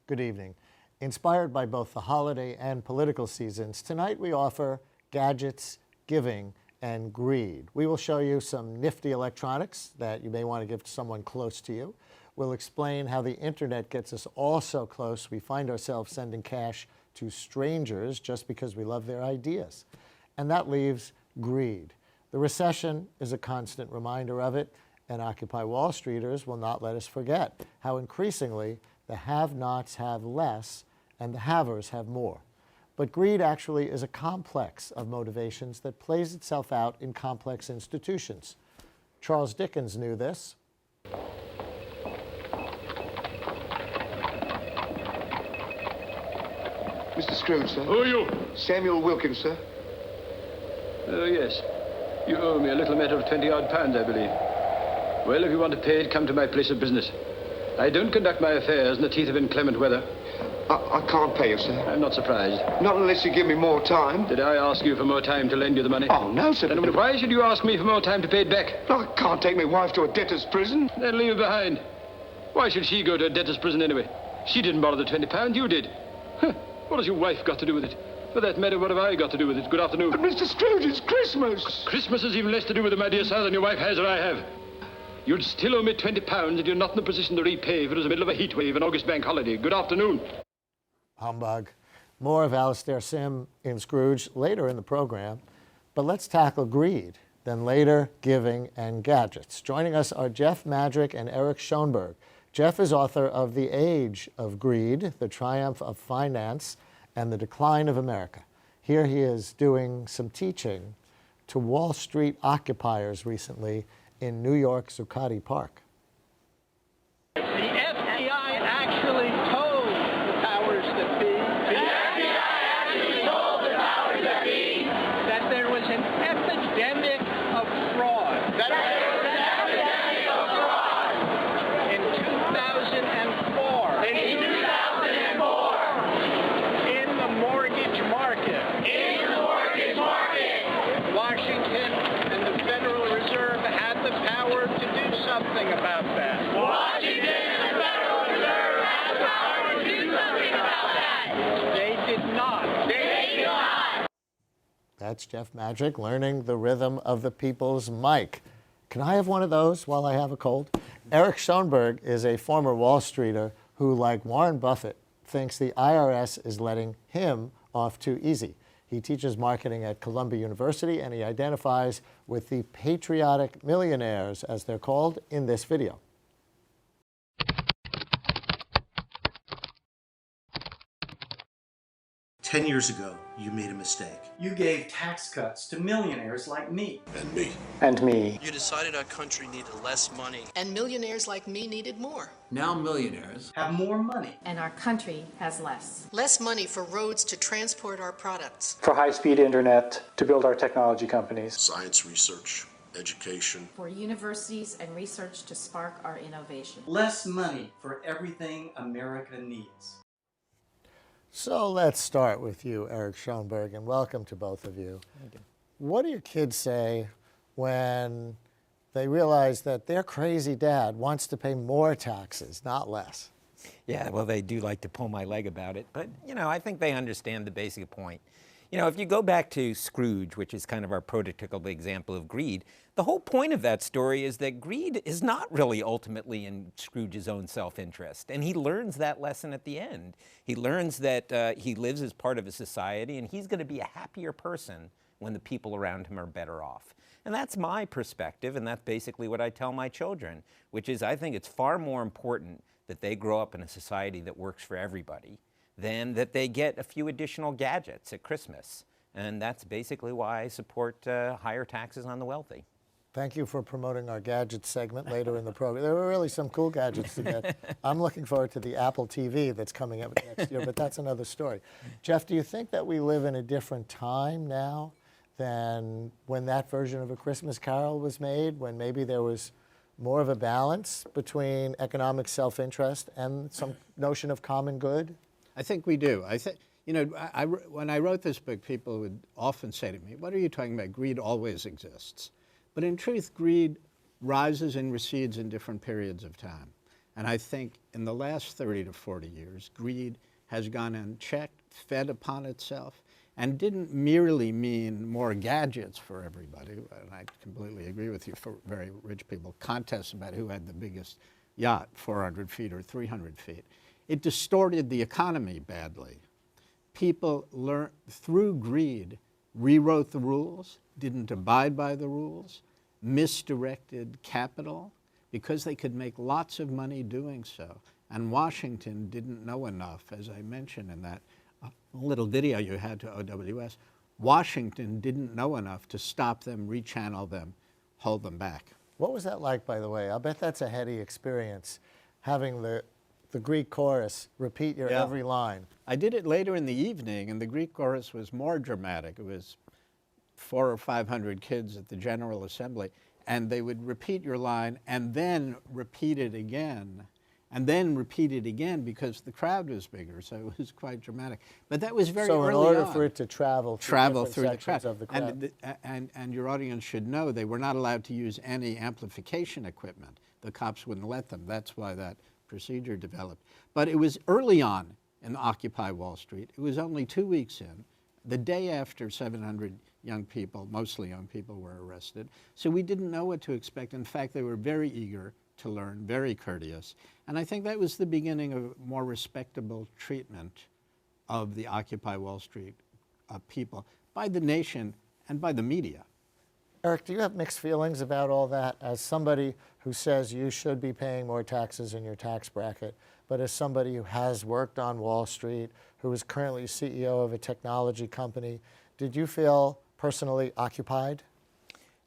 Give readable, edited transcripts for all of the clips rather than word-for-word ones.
Good evening. Inspired by both the holiday and political seasons, tonight we offer gadgets, giving, and greed. We will show you some nifty electronics that you may want to give to someone close to you. We'll explain how the internet gets us all so close we find ourselves sending cash to strangers just because we love their ideas. And that leaves greed. The recession is a constant reminder of it, and Occupy Wall Streeters will not let us forget how increasingly the have-nots have less and the havers have more. But greed actually is a complex of motivations that plays itself out in complex institutions. Charles Dickens knew this. Mr. Scrooge, sir. Who are you? Samuel Wilkins, sir. Oh, yes. You owe me a little matter of 20-odd pounds, I believe. Well, if you want to pay it, come to my place of business. I don't conduct my affairs in the teeth of inclement weather. I can't pay you, sir. I'm not surprised. Not unless you give me more time. Did I ask you for more time to lend you the money? Oh, no, sir. Then why should you ask me for more time to pay it back? I can't take my wife to a debtor's prison. Then leave her behind. Why should she go to a debtor's prison anyway? She didn't borrow the £20, you did. What has your wife got to do with it? For that matter, what have I got to do with it? Good afternoon. But Mr. Scrooge, it's Christmas. Christmas has even less to do with it, my dear sir, than your wife has or I have. You'd still owe me £20 and you're not in a position to repay if it was the middle of a heat wave and August bank holiday. Good afternoon. Humbug. More of Alastair Sim in Scrooge later in the program. But let's tackle greed, then later giving and gadgets. Joining us are Jeff Madrick and Eric Schoenberg. Jeff is author of The Age of Greed, The Triumph of Finance, and the Decline of America. Here he is doing some teaching to Wall Street occupiers recently in New York Zuccotti Park. The FBI actually told the powers that be. The FBI actually told the powers that be that there was an epidemic of fraud. That there was an epidemic of fraud in 2004. In 2004. In the mortgage market. In the mortgage market. Washington and the Federal Reserve had the power to do something about that. Washington and the Federal Reserve had the power to do something about that. They did not. They did not. That's Jeff Madrick learning the rhythm of the people's mic. Can I have one of those while I have a cold? Eric Schoenberg is a former Wall Streeter who, like Warren Buffett, thinks the IRS is letting him off too easy. He teaches marketing at Columbia University, and he identifies with the Patriotic Millionaires, as they're called, in this video. Ten years ago, you made a mistake. You gave tax cuts to millionaires like me. And me. And me. You decided our country needed less money. And millionaires like me needed more. Now millionaires have more money. And our country has less. Less money for roads to transport our products. For high-speed internet, to build our technology companies. Science research, education. For universities and research to spark our innovation. Less money for everything America needs. So let's start with you, Eric Schoenberg, and welcome to both of you. Thank you. What do your kids say when they realize that their crazy dad wants to pay more taxes, not less? Yeah, well, they do like to pull my leg about it. But, I think they understand the basic point. If you go back to Scrooge, which is kind of our prototypical example of greed, the whole point of that story is that greed is not really ultimately in Scrooge's own self-interest. And he learns that lesson at the end. He learns that he lives as part of a society, and he's going to be a happier person when the people around him are better off. And that's my perspective, and that's basically what I tell my children, which is I think it's far more important that they grow up in a society that works for everybody than that they get a few additional gadgets at Christmas. And that's basically why I support higher taxes on the wealthy. Thank you for promoting our gadgets segment later in the program. There were really some cool gadgets to get. I'm looking forward to the Apple TV that's coming up next year, but that's another story. Jeff, do you think that we live in a different time now than when that version of A Christmas Carol was made, when maybe there was more of a balance between economic self-interest and some notion of common good? I think we do. I think, when I wrote this book, people would often say to me, what are you talking about? Greed always exists. But in truth, greed rises and recedes in different periods of time. And I think in the last 30 to 40 years, greed has gone unchecked, fed upon itself, and didn't merely mean more gadgets for everybody. And I completely agree with you, for very rich people, contests about who had the biggest yacht, 400 feet or 300 feet. It distorted the economy badly. People learned through greed, rewrote the rules, didn't abide by the rules, misdirected capital because they could make lots of money doing so. And Washington didn't know enough, as I mentioned in that little video you had to OWS. Washington didn't know enough to stop them, rechannel them, hold them back. What was that like, by the way? I'll bet that's a heady experience, having the Greek chorus repeat your every line. I did it later in the evening, and the Greek chorus was more dramatic. It was 400 or 500 kids at the General Assembly, and they would repeat your line and then repeat it again, and then repeat it again because the crowd was bigger, so it was quite dramatic. But that was very early on. So in order for it to travel through the crowd of the crowd. And your audience should know they were not allowed to use any amplification equipment. The cops wouldn't let them. That's why that procedure developed. But it was early on in Occupy Wall Street. It was only 2 weeks in, the day after 700 young people, mostly young people, were arrested. So we didn't know what to expect. In fact, they were very eager to learn, very courteous. And I think that was the beginning of more respectable treatment of the Occupy Wall Street people by the nation and by the media. Eric, do you have mixed feelings about all that? As somebody who says you should be paying more taxes in your tax bracket, but as somebody who has worked on Wall Street, who is currently CEO of a technology company, did you feel personally occupied?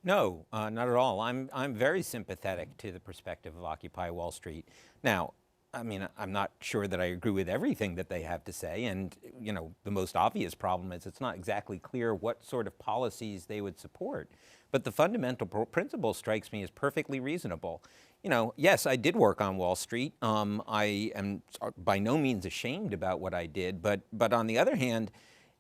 No, not at all. I'm very sympathetic to the perspective of Occupy Wall Street. Now, I mean, I'm not sure that I agree with everything that they have to say, and you know, the most obvious problem is it's not exactly clear what sort of policies they would support. But the fundamental principle strikes me as perfectly reasonable. You know, yes, I did work on Wall Street. I am by no means ashamed about what I did, but on the other hand,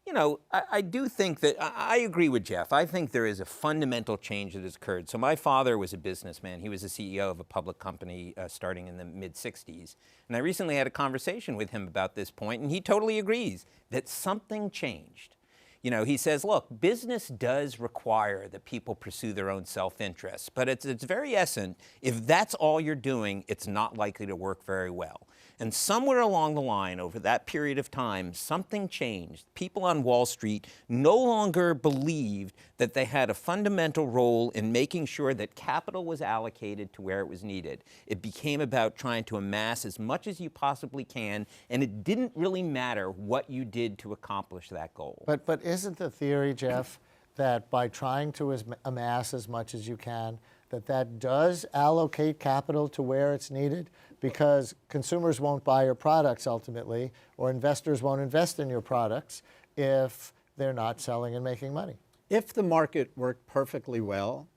you know, I do think that, I agree with Jeff. I think there is a fundamental change that has occurred. So my father was a businessman. He was the CEO of a public company starting in the mid-'60s. And I recently had a conversation with him about this point, and he totally agrees that something changed. You know, he says, look, business does require that people pursue their own self-interest, but it's very essence, if that's all you're doing, it's not likely to work very well. And somewhere along the line, over that period of time, something changed. People on Wall Street no longer believed that they had a fundamental role in making sure that capital was allocated to where it was needed. It became about trying to amass as much as you possibly can, and it didn't really matter what you did to accomplish that goal. But isn't the theory, Jeff, that by trying to amass as much as you can, that does allocate capital to where it's needed? Because consumers won't buy your products ultimately, or investors won't invest in your products if they're not selling and making money. If the market worked perfectly well,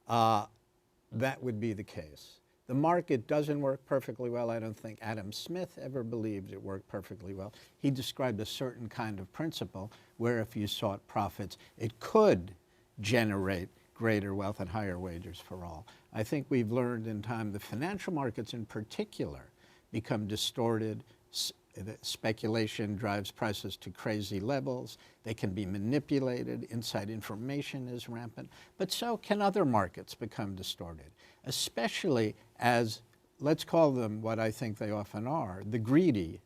that would be the case. The market doesn't work perfectly well. I don't think Adam Smith ever believed it worked perfectly well. He described a certain kind of principle where if you sought profits, it could generate greater wealth and higher wages for all. I think we've learned in time the financial markets in particular become distorted. Speculation drives prices to crazy levels. They can be manipulated. Inside information is rampant. But so can other markets become distorted, especially as, let's call them what I think they often are, the greedy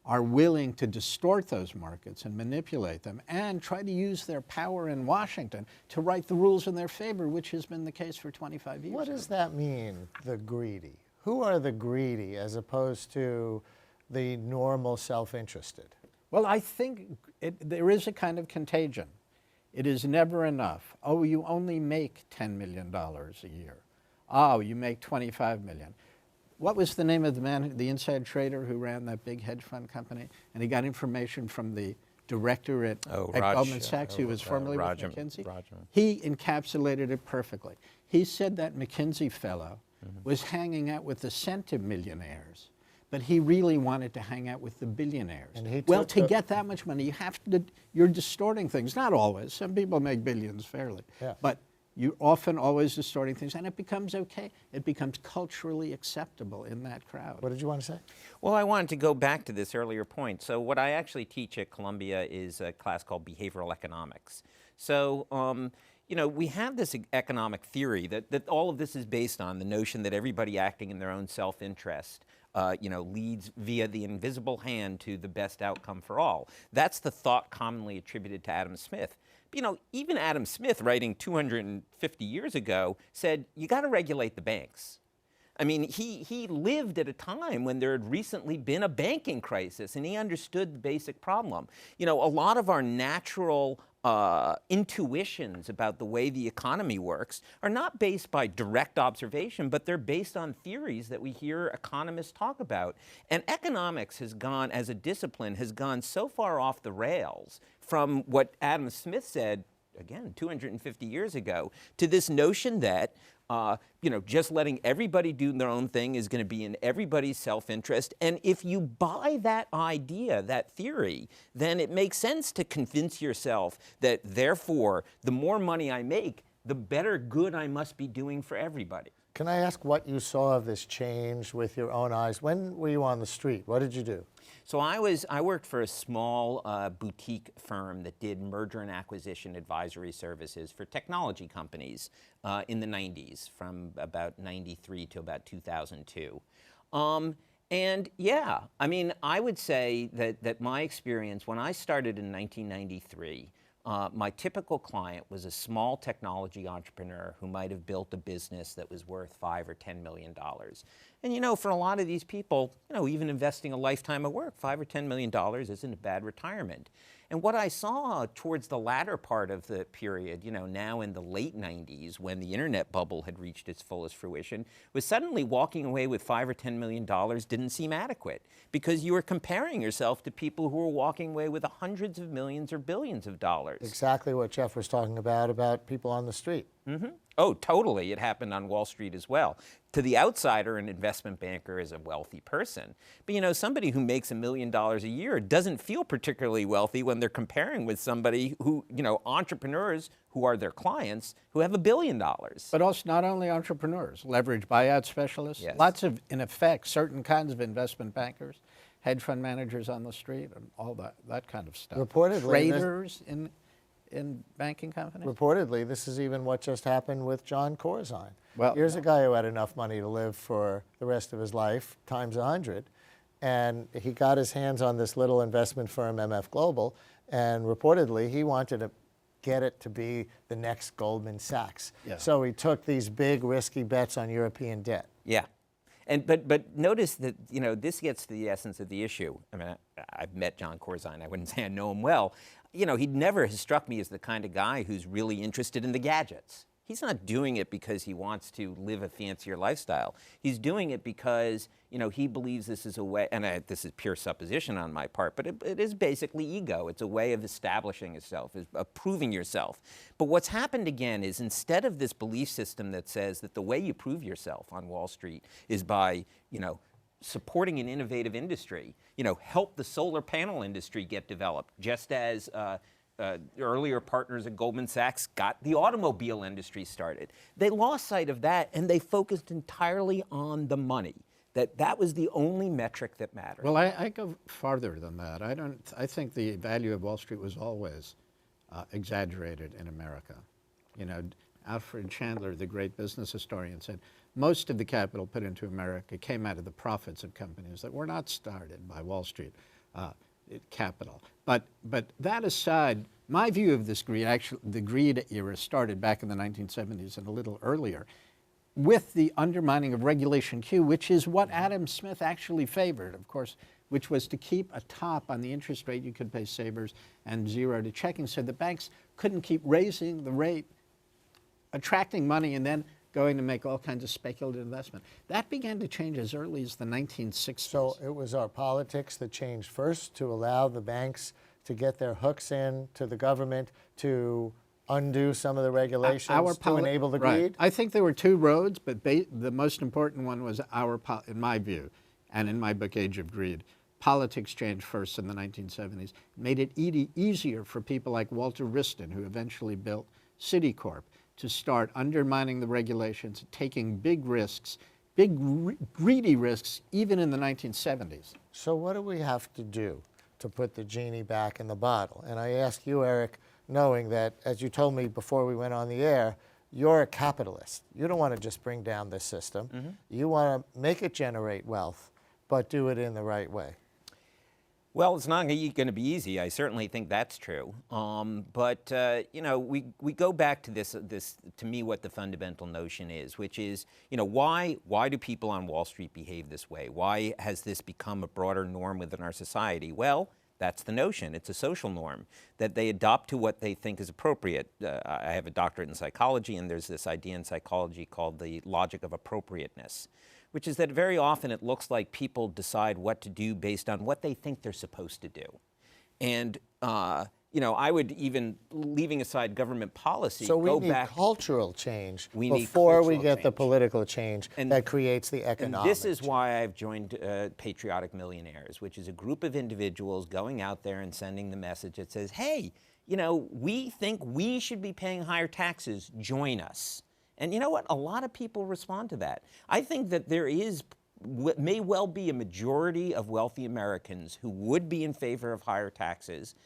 are willing to distort those markets and manipulate them and try to use their power in Washington to write the rules in their favor, which has been the case for 25 years. What does that mean, the greedy? Who are the greedy as opposed to the normal self-interested? Well, I think there is a kind of contagion. It is never enough. Oh, you only make $10 million a year. Oh, you make $25 million. What was the name of the man, the inside trader who ran that big hedge fund company? And he got information from the director at Goldman Sachs, who was formerly with McKinsey. He encapsulated it perfectly. He said that McKinsey fellow was hanging out with the centimillionaires, but he really wanted to hang out with the billionaires. Well, to get that much money, you're distorting things. Not always. Some people make billions fairly. Yeah. But you're often always distorting things, and it becomes okay. It becomes culturally acceptable in that crowd. What did you want to say? Well, I wanted to go back to this earlier point. So what I actually teach at Columbia is a class called behavioral economics. So, you know, we have this economic theory that all of this is based on, the notion that everybody acting in their own self-interest you know, leads via the invisible hand to the best outcome for all. That's the thought commonly attributed to Adam Smith. But, you know, even Adam Smith, writing 250 years ago, said, you got to regulate the banks. I mean, he lived at a time when there had recently been a banking crisis, and he understood the basic problem. You know, a lot of our natural intuitions about the way the economy works are not based by direct observation, but they're based on theories that we hear economists talk about. And economics has gone, as a discipline, has gone so far off the rails from what Adam Smith said, again, 250 years ago, to this notion that you know, just letting everybody do their own thing is going to be in everybody's self-interest. And if you buy that idea, that theory, then it makes sense to convince yourself that, therefore, the more money I make, the better good I must be doing for everybody. Can I ask what you saw of this change with your own eyes? When were you on the street? What did you do? So I worked for a small boutique firm that did merger and acquisition advisory services for technology companies in the 90s, from about 93 to about 2002. And yeah, I mean, I would say that my experience, when I started in 1993, my typical client was a small technology entrepreneur who might have built a business that was worth $5 or $10 million. And you know, for a lot of these people, you know, even investing a lifetime of work, $5 or $10 million isn't a bad retirement. And what I saw towards the latter part of the period, you know, now in the late 90s, when the internet bubble had reached its fullest fruition, was suddenly walking away with $5 or $10 million didn't seem adequate, because you were comparing yourself to people who were walking away with hundreds of millions or billions of dollars. Exactly what Jeff was talking about people on the street. Mm-hmm. Oh, totally. It happened on Wall Street as well. To the outsider, an investment banker is a wealthy person. But, you know, somebody who makes $1 million a year doesn't feel particularly wealthy when they're comparing with somebody who, you know, entrepreneurs who are their clients who have $1 billion. But also not only entrepreneurs, leverage buyout specialists, yes. Lots of, in effect, certain kinds of investment bankers, hedge fund managers on the street, and all that kind of stuff. Reportedly, traders in banking companies? Reportedly, this is even what just happened with John Corzine. Well, here's a guy who had enough money to live for the rest of his life, times 100, and he got his hands on this little investment firm, MF Global, and reportedly he wanted to get it to be the next Goldman Sachs. Yeah. So he took these big, risky bets on European debt. Yeah. And, but notice that, you know, this gets to the essence of the issue. I mean, I've met John Corzine. I wouldn't say I know him well. You know, he never has struck me as the kind of guy who's really interested in the gadgets. He's not doing it because he wants to live a fancier lifestyle. He's doing it because, you know, he believes this is a way, and this is pure supposition on my part, but it is basically ego. It's a way of establishing yourself, of proving yourself. But what's happened again is, instead of this belief system that says that the way you prove yourself on Wall Street is by, you know, supporting an innovative industry, you know, help the solar panel industry get developed, just as earlier partners at Goldman Sachs got the automobile industry started. They lost sight of that, and they focused entirely on the money. That was the only metric that mattered. Well, I go farther than that. I think the value of Wall Street was always exaggerated in America. You know, Alfred Chandler, the great business historian, said most of the capital put into America came out of the profits of companies that were not started by Wall Street capital. But that aside, my view of this greed, actually, the greed era started back in the 1970s and a little earlier, with the undermining of Regulation Q, which is what Adam Smith actually favored, of course, which was to keep a top on the interest rate you could pay savers and zero to checking, so the banks couldn't keep raising the rate, attracting money, and then going to make all kinds of speculative investment. That began to change as early as the 1960s. So it was our politics that changed first to allow the banks to get their hooks in to the government to undo some of the regulations to enable the greed? Right. I think there were two roads, but the most important one was in my view, and in my book, Age of Greed. Politics changed first in the 1970s, made it easier for people like Walter Wriston, who eventually built Citicorp, to start undermining the regulations, taking big risks, big greedy risks, even in the 1970s. So what do we have to do to put the genie back in the bottle? And I ask you, Eric, knowing that, as you told me before we went on the air, you're a capitalist. You don't want to just bring down this system. Mm-hmm. You want to make it generate wealth, but do it in the right way. Well, it's not going to be easy. I certainly think that's true. But you know, we go back to this, to me, what the fundamental notion is, which is, you know, why do people on Wall Street behave this way? Why has this become a broader norm within our society? Well, that's the notion. It's a social norm that they adopt to what they think is appropriate. I have a doctorate in psychology, and there's this idea in psychology called the logic of appropriateness, which is that very often it looks like people decide what to do based on what they think they're supposed to do. And, you know, I would even, leaving aside government policy, so we go need back. cultural change We need before we cultural get the change. political change that creates the economic And this is change. why I've joined Patriotic Millionaires, which is a group of individuals going out there and sending the message that says, hey, you know, we think we should be paying higher taxes, join us. And you know what? A lot of people respond to that. I think that there is, may well be a majority of wealthy Americans who would be in favor of higher taxes.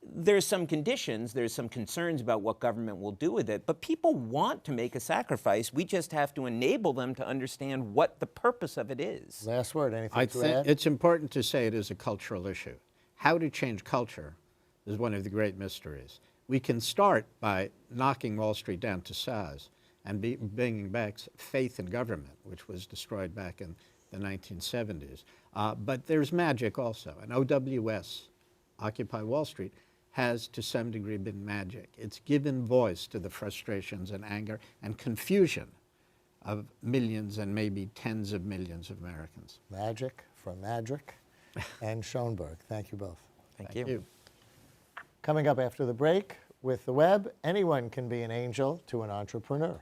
There's some conditions, there's some concerns about what government will do with it, but people want to make a sacrifice. We just have to enable them to understand what the purpose of it is. Last word, anything I to think add? it's important to say it is a cultural issue. How to change culture is one of the great mysteries. We can start by knocking Wall Street down to size and bringing back faith in government, which was destroyed back in the 1970s. But there's magic also, and OWS, Occupy Wall Street, has to some degree been magic. It's given voice to the frustrations and anger and confusion of millions and maybe tens of millions of Americans. Magic from Madrick and Schoenberg. Thank you both. Thank you. Coming up after the break, with the web, anyone can be an angel to an entrepreneur.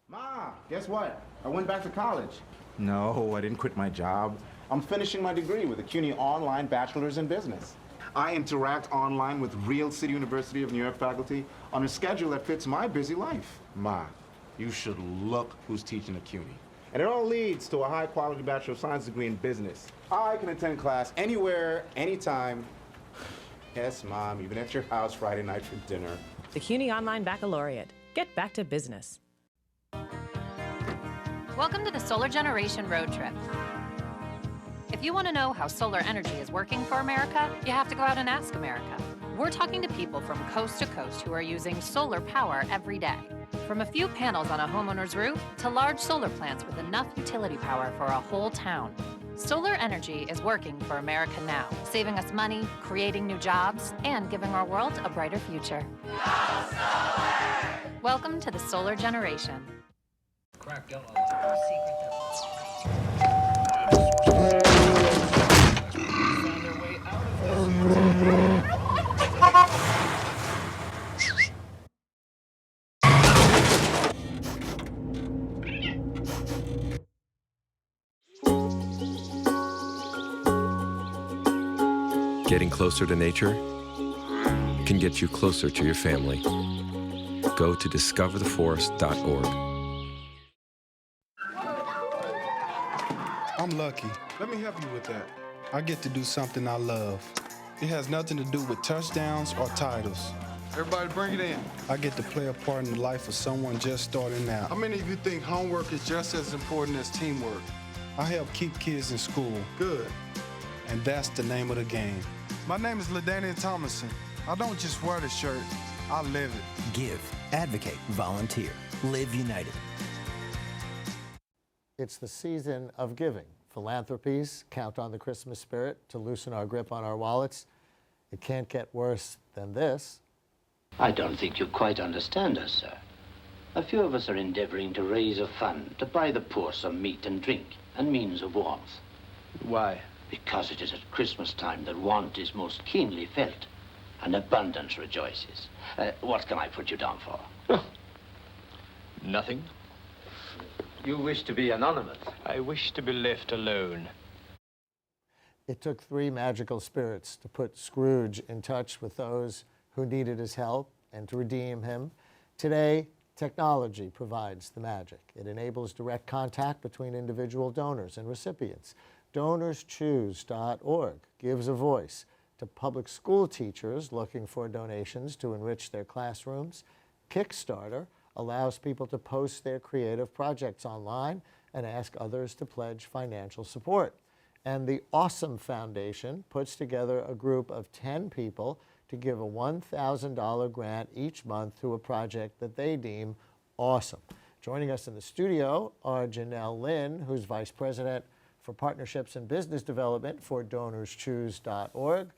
Ma, guess what? I went back to college. No, I didn't quit my job. I'm finishing my degree with a CUNY Online Bachelor's in Business. I interact online with real City University of New York faculty on a schedule that fits my busy life. Ma, you should look who's teaching at CUNY. And it all leads to a high-quality Bachelor of Science degree in business. I can attend class anywhere, anytime. Yes, Mom, even at your house Friday night for dinner. The CUNY Online Baccalaureate. Get back to business. Welcome to the Solar Generation Road Trip. If you want to know how solar energy is working for America, you have to go out and ask America. We're talking to people from coast to coast who are using solar power every day. From a few panels on a homeowner's roof to large solar plants with enough utility power for a whole town. Solar energy is working for America now, saving us money, creating new jobs, and giving our world a brighter future. Welcome to the Solar Generation. Getting closer to nature can get you closer to your family. Go to discovertheforest.org. I'm lucky. Let me help you with that. I get to do something I love. It has nothing to do with touchdowns or titles. Everybody bring it in. I get to play a part in the life of someone just starting out. How many of you think homework is just as important as teamwork? I help keep kids in school. Good. And that's the name of the game. My name is LaDainian Thomason. I don't just wear the shirt, I live it. Give, advocate, volunteer. Live united. It's the season of giving. Philanthropies count on the Christmas spirit to loosen our grip on our wallets. It can't get worse than this. I don't think you quite understand us, sir. A few of us are endeavoring to raise a fund to buy the poor some meat and drink and means of warmth. Why? Because it is at Christmas time that want is most keenly felt and abundance rejoices. What can I put you down for? Nothing. You wish to be anonymous? I wish to be left alone. It took 3 magical spirits to put Scrooge in touch with those who needed his help and to redeem him. Today, technology provides the magic. It enables direct contact between individual donors and recipients. DonorsChoose.org gives a voice to public school teachers looking for donations to enrich their classrooms. Kickstarter allows people to post their creative projects online and ask others to pledge financial support. And the Awesome Foundation puts together a group of 10 people to give a $1,000 grant each month to a project that they deem awesome. Joining us in the studio are Janelle Lin, who's Vice President for Partnerships and Business Development for DonorsChoose.org,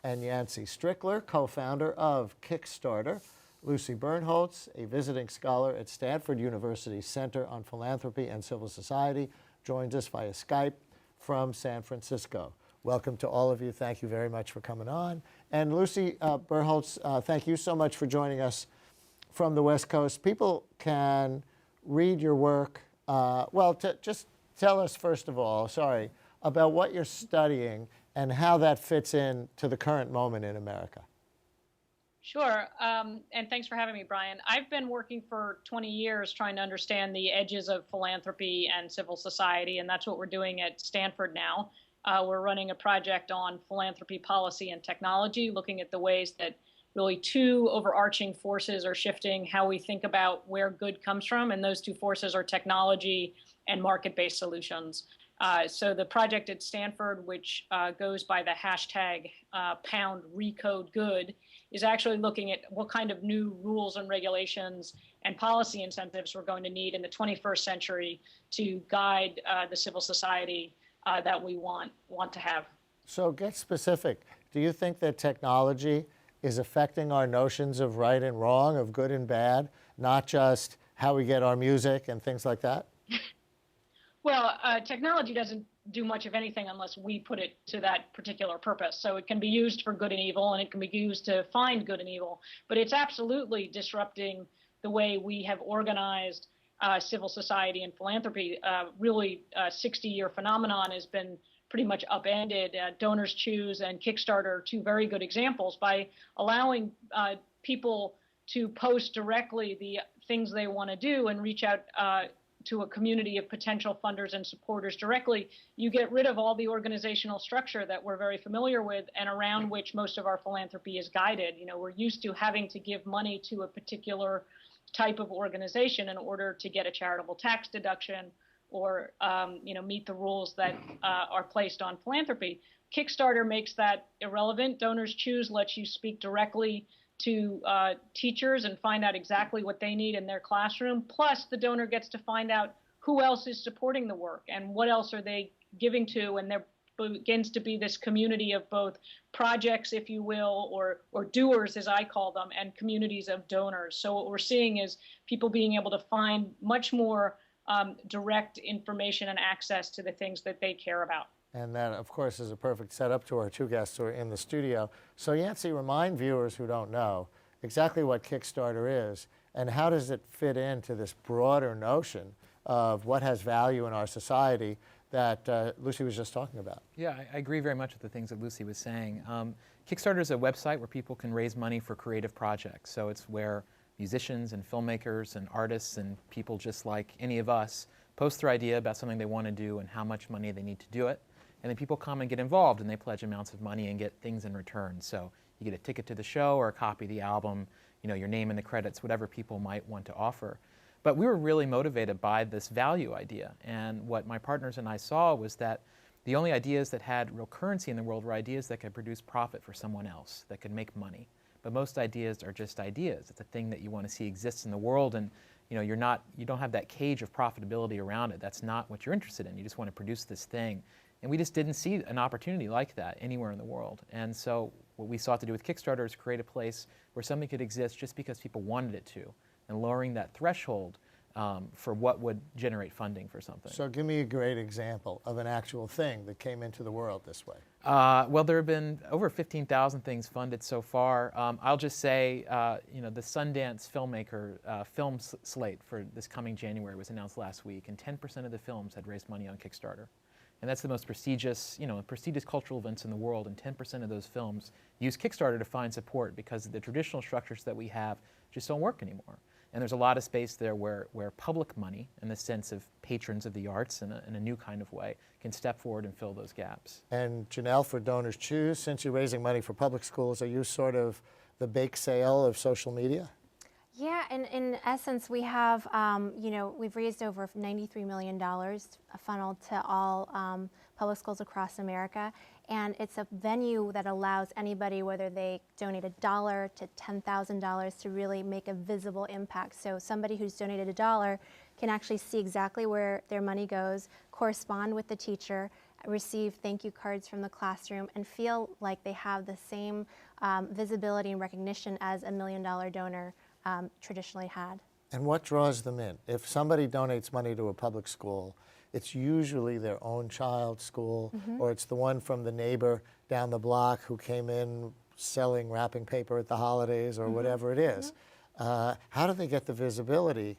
and Yancey Strickler, co-founder of Kickstarter. Lucy Bernholz, a visiting scholar at Stanford University's Center on Philanthropy and Civil Society, joins us via Skype from San Francisco. Welcome to all of you. Thank you very much for coming on. And Lucy Bernholz, thank you so much for joining us from the West Coast. People can read your work. Just tell us, first of all, about what you're studying and how that fits in to the current moment in America. Sure, and thanks for having me, Brian. I've been working for 20 years trying to understand the edges of philanthropy and civil society, and that's what we're doing at Stanford now. We're running a project on philanthropy policy and technology, looking at the ways that really two overarching forces are shifting how we think about where good comes from, and those two forces are technology and market-based solutions. So the project at Stanford, which goes by the hashtag #RecodeGood, is actually looking at what kind of new rules and regulations and policy incentives we're going to need in the 21st century to guide the civil society that we want to have. So get specific. Do you think that technology is affecting our notions of right and wrong, of good and bad, not just how we get our music and things like that? Well, technology doesn't do much of anything unless we put it to that particular purpose. So it can be used for good and evil, and it can be used to find good and evil. But it's absolutely disrupting the way we have organized civil society and philanthropy. Really, a 60-year phenomenon has been pretty much upended. Donors Choose and Kickstarter are two very good examples. By allowing people to post directly the things they want to do and reach out to a community of potential funders and supporters directly, you get rid of all the organizational structure that we're very familiar with and around which most of our philanthropy is guided. You know, we're used to having to give money to a particular type of organization in order to get a charitable tax deduction or meet the rules that are placed on philanthropy. Kickstarter makes that irrelevant. Donors Choose lets you speak directly to teachers and find out exactly what they need in their classroom. Plus, the donor gets to find out who else is supporting the work and what else are they giving to, and there begins to be this community of both projects, if you will, or doers, as I call them, and communities of donors. So what we're seeing is people being able to find much more direct information and access to the things that they care about. And that, of course, is a perfect setup to our two guests who are in the studio. So Yancey, remind viewers who don't know exactly what Kickstarter is and how does it fit into this broader notion of what has value in our society that Lucy was just talking about. Yeah, I agree very much with the things that Lucy was saying. Kickstarter is a website where people can raise money for creative projects. So it's where musicians and filmmakers and artists and people just like any of us post their idea about something they want to do and how much money they need to do it. And then people come and get involved and they pledge amounts of money and get things in return. So you get a ticket to the show or a copy of the album, your name in the credits, whatever people might want to offer. But we were really motivated by this value idea. And what my partners and I saw was that the only ideas that had real currency in the world were ideas that could produce profit for someone else, that could make money. But most ideas are just ideas. It's a thing that you want to see exists in the world, and you don't have that cage of profitability around it. That's not what you're interested in. You just want to produce this thing. And we just didn't see an opportunity like that anywhere in the world. And so what we sought to do with Kickstarter is create a place where something could exist just because people wanted it to, and lowering that threshold for what would generate funding for something. So give me a great example of an actual thing that came into the world this way. Well, there have been over 15,000 things funded so far. I'll just say, the Sundance filmmaker film slate for this coming January was announced last week, and 10% of the films had raised money on Kickstarter. And that's the most prestigious, prestigious cultural events in the world, and 10% of those films use Kickstarter to find support because the traditional structures that we have just don't work anymore. And there's a lot of space there where public money, in the sense of patrons of the arts in a new kind of way, can step forward and fill those gaps. And Janelle, for Donors Choose, since you're raising money for public schools, are you sort of the bake sale of social media? Yeah, and in essence, we have, we've raised over $93 million funneled to all public schools across America. And it's a venue that allows anybody, whether they donate $1 to $10,000, to really make a visible impact. So somebody who's donated $1 can actually see exactly where their money goes, correspond with the teacher, receive thank you cards from the classroom, and feel like they have the same visibility and recognition as a $1 million donor traditionally had. And what draws them in? If somebody donates money to a public school, it's usually their own child's school, or it's the one from the neighbor down the block who came in selling wrapping paper at the holidays, or whatever it is. How do they get the visibility,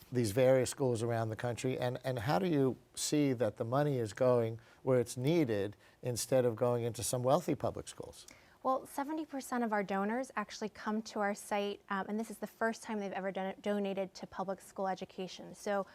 these various schools around the country, and how do you see that the money is going where it's needed instead of going into some wealthy public schools? Well, 70% of our donors actually come to our site, and this is the first time they've ever donated to public school education. So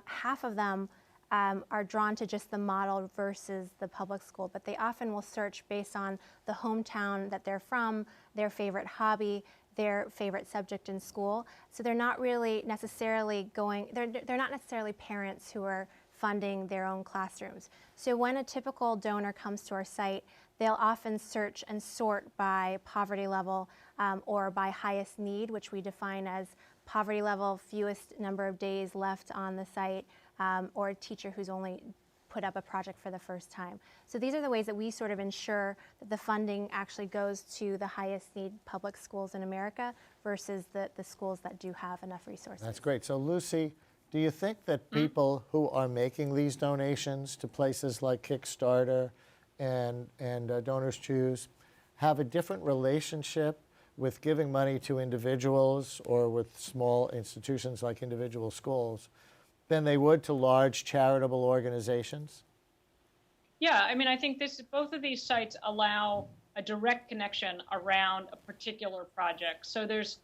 half of them are drawn to just the model versus the public school, but they often will search based on the hometown that they're from, their favorite hobby, their favorite subject in school. So they're not really necessarily they're not necessarily parents who are funding their own classrooms. So when a typical donor comes to our site, they'll often search and sort by poverty level or by highest need, which we define as poverty level, fewest number of days left on the site, or a teacher who's only put up a project for the first time. So these are the ways that we sort of ensure that the funding actually goes to the highest need public schools in America versus the schools that do have enough resources. That's great. So Lucy, do you think that people who are making these donations to places like Kickstarter and Donors Choose have a different relationship with giving money to individuals or with small institutions like individual schools than they would to large charitable organizations? Yeah, I mean, I think both of these sites allow a direct connection around a particular project. So there's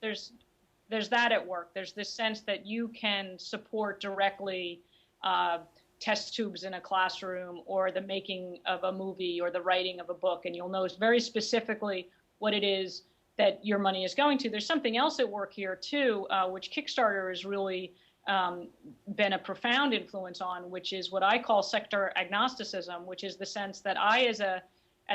that at work. There's this sense that you can support directly test tubes in a classroom, or the making of a movie, or the writing of a book, and you'll know very specifically what it is that your money is going to. There's something else at work here too, which Kickstarter has really been a profound influence on, which is what I call sector agnosticism, which is the sense that I, as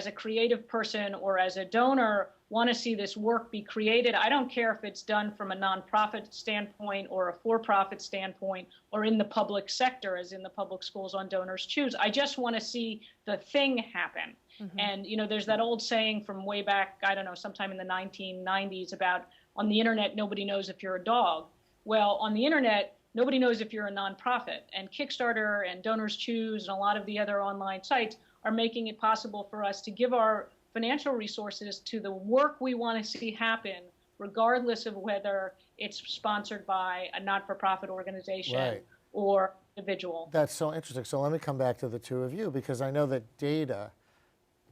a creative person or as a donor, want to see this work be created. I don't care if it's done from a nonprofit standpoint or a for-profit standpoint or in the public sector, as in the public schools on Donors Choose. I just want to see the thing happen. And, there's that old saying from way back, I don't know, sometime in the 1990s about on the internet, nobody knows if you're a dog. Well, on the internet, nobody knows if you're a nonprofit. And Kickstarter and Donors Choose and a lot of the other online sites are making it possible for us to give our financial resources to the work we want to see happen, regardless of whether it's sponsored by a not-for-profit organization or individual. That's so interesting. So let me come back to the two of you, because I know that data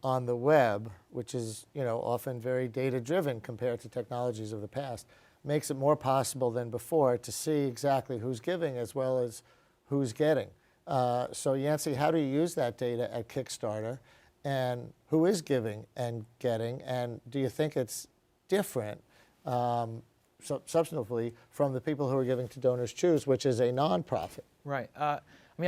on the web, which is often very data-driven compared to technologies of the past, makes it more possible than before to see exactly who's giving as well as who's getting. So Yancey, how do you use that data at Kickstarter, and who is giving and getting, and do you think it's different substantively from the people who are giving to Donors Choose, which is a nonprofit? Right. I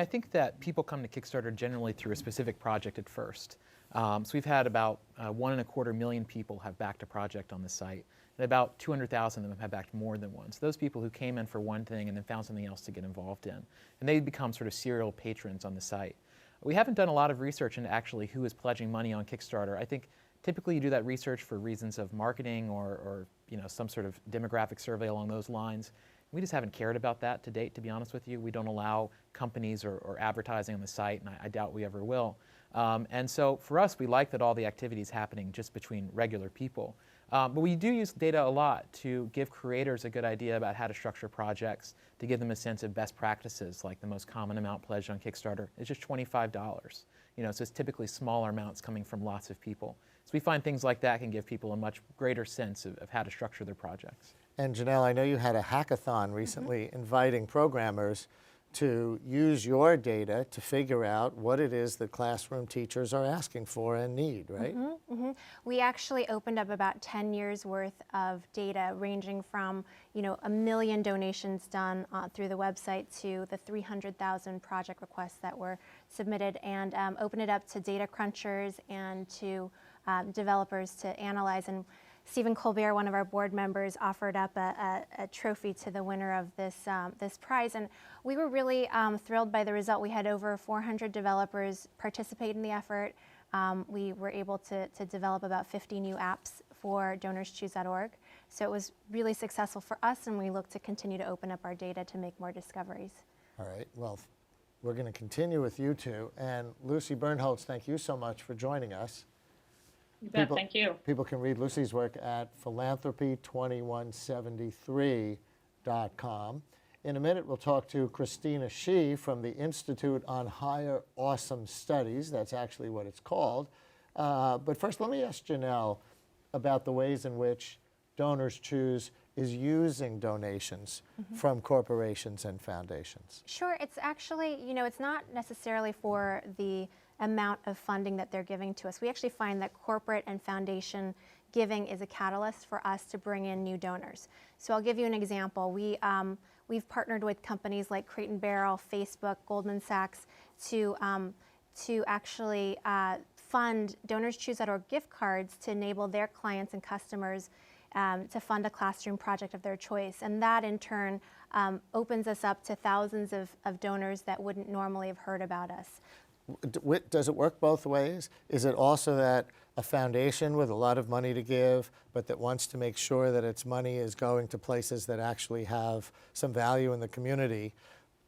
think that people come to Kickstarter generally through a specific project at first. So we've had about 1.25 million people have backed a project on the site, and about 200,000 of them have backed more than one. So those people who came in for one thing and then found something else to get involved in, and they become sort of serial patrons on the site. We haven't done a lot of research into actually who is pledging money on Kickstarter. I think typically you do that research for reasons of marketing or some sort of demographic survey along those lines. We just haven't cared about that to date, to be honest with you. We don't allow companies or advertising on the site, and I doubt we ever will. And so for us, we like that all the activity is happening just between regular people. But we do use data a lot to give creators a good idea about how to structure projects, to give them a sense of best practices, like the most common amount pledged on Kickstarter is just $25. So it's typically smaller amounts coming from lots of people. So we find things like that can give people a much greater sense of how to structure their projects. And Janelle, I know you had a hackathon recently inviting programmers to use your data to figure out what it is that classroom teachers are asking for and need, right? We actually opened up about 10 years worth of data, ranging from 1 million donations done through the website to the 300,000 project requests that were submitted, and opened it up to data crunchers and to developers to analyze. And Stephen Colbert, one of our board members, offered up a trophy to the winner of this prize, and we were really thrilled by the result. We had over 400 developers participate in the effort. We were able to develop about 50 new apps for DonorsChoose.org. So it was really successful for us, and we look to continue to open up our data to make more discoveries. All right, well, we're going to continue with you two. And Lucy Bernholz, thank you so much for joining us. You bet, thank you. People can read Lucy's work at philanthropy2173.com. In a minute, we'll talk to Christina Shi from the Institute on Higher Awesome Studies. That's actually what it's called. But first, let me ask Janelle about the ways in which DonorsChoose is using donations from corporations and foundations. Sure, it's actually, it's not necessarily for the amount of funding that they're giving to us. We actually find that corporate and foundation giving is a catalyst for us to bring in new donors. So I'll give you an example. We've partnered with companies like Crate and Barrel, Facebook, Goldman Sachs to actually fund DonorsChoose.org gift cards to enable their clients and customers to fund a classroom project of their choice. And that in turn opens us up to thousands of donors that wouldn't normally have heard about us. Does it work both ways? Is it also that a foundation with a lot of money to give, but that wants to make sure that its money is going to places that actually have some value in the community,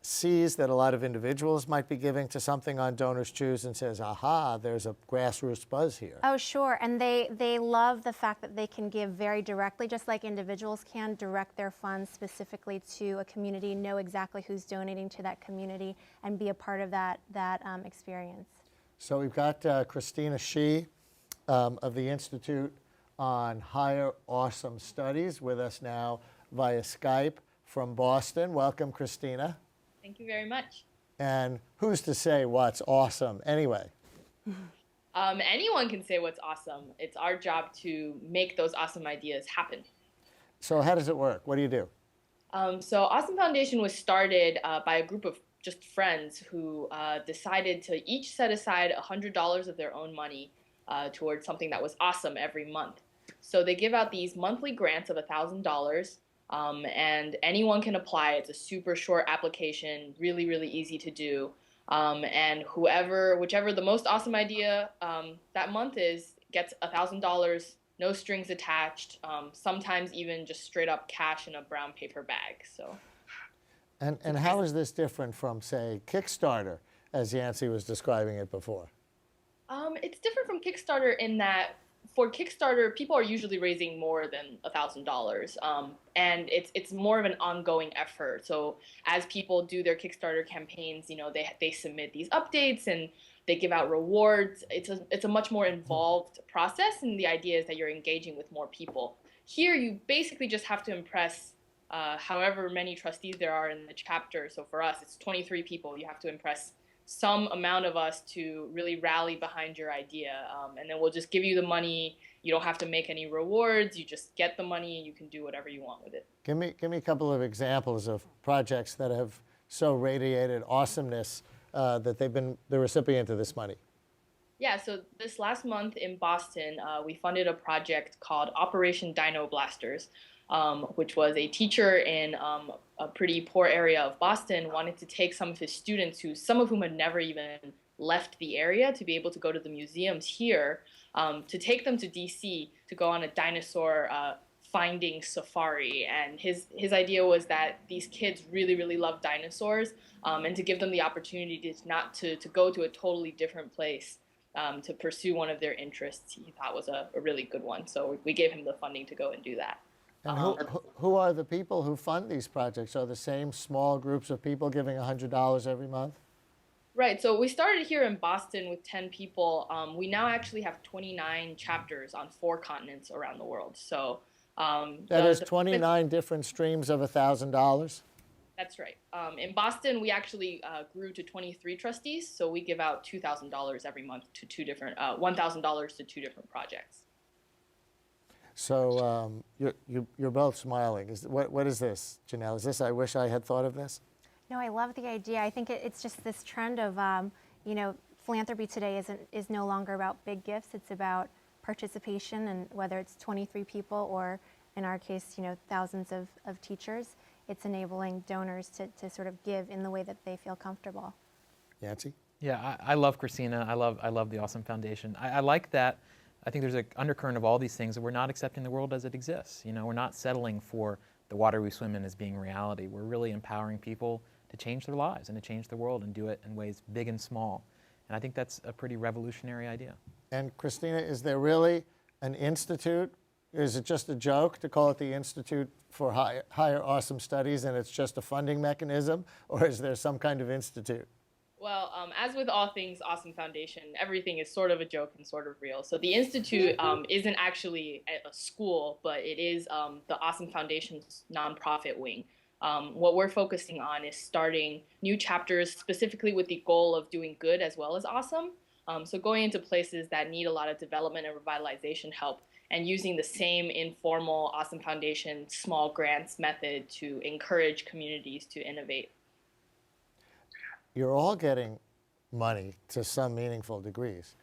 sees that a lot of individuals might be giving to something on DonorsChoose and says, aha, there's a grassroots buzz here? Oh, sure. And they love the fact that they can give very directly, just like individuals can direct their funds specifically to a community, know exactly who's donating to that community, and be a part of that experience. So we've got Christina Shi of the Institute on Higher Awesome Studies with us now via Skype from Boston. Welcome, Christina. Thank you very much. And who's to say what's awesome anyway? Anyone can say what's awesome. It's our job to make those awesome ideas happen. So how does it work? What do you do? So Awesome Foundation was started by a group of just friends who decided to each set aside $100 of their own money towards something that was awesome every month. So they give out these monthly grants of $1,000. And anyone can apply. It's a super short application, really, really easy to do. And whichever the most awesome idea that month is, gets $1,000, no strings attached, sometimes even just straight up cash in a brown paper bag. So. And how is this different from, say, Kickstarter, as Yancey was describing it before? It's different from Kickstarter in that for Kickstarter, people are usually raising more than $1,000, and it's more of an ongoing effort. So as people do their Kickstarter campaigns, they submit these updates and they give out rewards. It's a much more involved process, and the idea is that you're engaging with more people. Here, you basically just have to impress however many trustees there are in the chapter. So for us, it's 23 people. You have to impress some amount of us to really rally behind your idea, and then we'll just give you the money. You don't have to make any rewards. You just get the money and you can do whatever you want with it. Give me a couple of examples of projects that have so radiated awesomeness that they've been the recipient of this money. Yeah, so this last month in Boston, we funded a project called Operation Dino Blasters, which was a teacher in a pretty poor area of Boston wanted to take some of his students, some of whom had never even left the area, to be able to go to the museums here, to take them to DC to go on a dinosaur finding safari. And his idea was that these kids really, really love dinosaurs, and to give them the opportunity to go to a totally different place to pursue one of their interests, he thought was a really good one. So we gave him the funding to go and do that. And who are the people who fund these projects? Are the same small groups of people giving $100 every month? Right. So we started here in Boston with 10 people. We now actually have 29 chapters on 4 continents around the world. So That is 29 different streams of $1,000? That's right. In Boston, we actually grew to 23 trustees, so we give out $2,000 every month to two different, $1,000 to two different projects. So you're both smiling. What is this, Janelle? Is this, I wish I had thought of this? No, I love the idea. I think it's just this trend of, philanthropy today is no longer about big gifts. It's about participation, and whether it's 23 people or, in our case, thousands of teachers, it's enabling donors to sort of give in the way that they feel comfortable. Yancey? Yeah, I love Christina. I love the Awesome Foundation. I like that. I think there's an undercurrent of all these things that we're not accepting the world as it exists. We're not settling for the water we swim in as being reality. We're really empowering people to change their lives and to change the world and do it in ways big and small. And I think that's a pretty revolutionary idea. And Christina, is there really an institute? Is it just a joke to call it the Institute for Higher Awesome Studies and it's just a funding mechanism? Or is there some kind of institute? Well, as with all things Awesome Foundation, everything is sort of a joke and sort of real. So the Institute isn't actually a school, but it is the Awesome Foundation's nonprofit wing. What we're focusing on is starting new chapters specifically with the goal of doing good as well as awesome. So going into places that need a lot of development and revitalization help, and using the same informal Awesome Foundation small grants method to encourage communities to innovate. You're all getting money to some meaningful degrees.